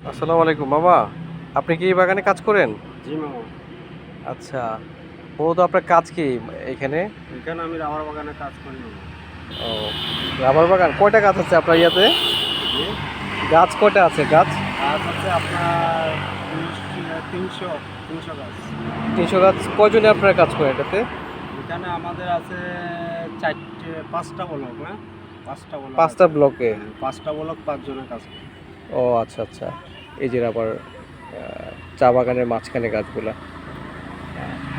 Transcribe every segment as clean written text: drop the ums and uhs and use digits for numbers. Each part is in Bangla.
আসসালামু আলাইকুম মামা। আপনি কি এই বাগানে কাজ করেন? জি মামা। আচ্ছা, মূলত আপনার কাজ কি এখানে? এখানে আমি রাবার বাগানে কাজ করি মামা। ও, রাবার বাগান কয়টা গাছ আছে আপনার ইয়াতে? জি। গাছ কয়টা আছে গাছ? গাছ আছে আপনার 300 300 গাছ। 300 গাছ। কয়জনে আপনারা কাজ করেন এটাতে? এখানে আমাদের আছে 5টা ব্লক না? 5টা ব্লক আছে। 5টা ব্লকে। 5টা ব্লক 5 জনের কাজ করে। ও আচ্ছা আচ্ছা, এই যে রাবার চা বাগানের মাঝখানে গাছগুলা।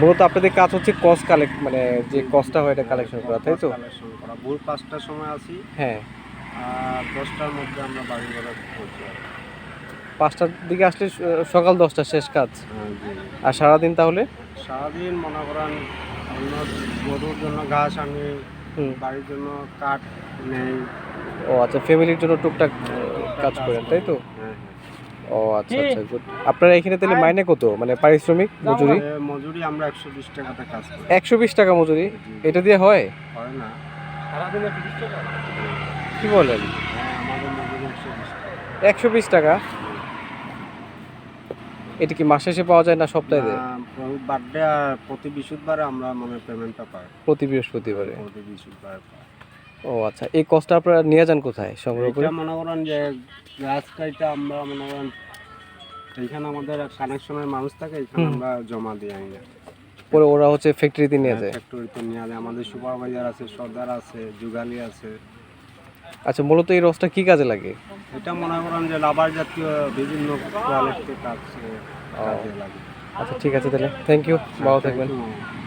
মূলত আপনাদের কাজ হচ্ছে কস কালেক্ট, মানে যে জি, জি, কসটা হয় এটা হ্যাঁ, কালেকশন করা, তাই কস তো? কালেকশন করা। ভোর 5টার সময় আসি হ্যাঁ। আর 10টার মধ্যে আমরা বাড়ি ঘরে পৌঁছে যাই। 5টার দিকে আসলে সকাল 10টা শেষ কাজ। হ্যাঁ, জি। আর সারাদিন তাহলে? সারাদিন মনে করেন অন্য গরুর জন্য ঘাস আনি, হুম। বাড়ির জন্য কাঠ নেই। ও আচ্ছা, ফ্যামিলির জন্য টুকটাক টুকটাক কাজ কাজ করেন, তাই করি। তো? হ্যাঁ, ও আচ্ছা আচ্ছা, গুড। আপনারা এখানে তাহলে মাইনে কত, মানে পারিশ্রমিক মজুরি? হ্যাঁ। মজুরি আমরা 120 টাকাতে কাজ করি। 120 টাকা মজুরি? জি, এটা দিয়ে হয়? হয় না। সারাদিনে 30 টাকা? কি বলেন? হ্যাঁ, আমাদের মজুরি 120 টাকা। 120 টাকা? এটা কি মাস শেষে পাওয়া যায় না সপ্তাহে না, দেয়? বার্থডে আর প্রতি বৃহস্পতিবারে আমরা মানে পেমেন্টটা পাই। প্রতি বৃহস্পতিবারে? প্রতি বৃহস্পতিবারে পাই। ও আচ্ছা, এই কষ্টটা আপনারা নিয়ে যান কোথায় সংগ্রহ করে? এইটা মনে করেন যে গাছ কাইটা আমরা মনে করেন এইখানে আমাদের কানেকশনের মানুষ থাকে, এখানে হুম। আমরা জমা দিই আইনা। পরে ওরা হচ্ছে ফ্যাক্টরিতে নিয়ে যায়? ফ্যাক্টরিতে নিয়ে আলে আমাদের সুপারভাইজার আছে, সর্দার আছে, যুগালি আছে। আচ্ছা, মূলত এই রসটা কি কাজে লাগে? এটা মনে করেন যে রাবার জাতীয় বিভিন্ন কোয়ালিটির কাজ ও কাজে লাগে। আচ্ছা, ঠিক আছে তাহলে, থ্যাংক ইউ, ভালো থাকবেন। Thank you.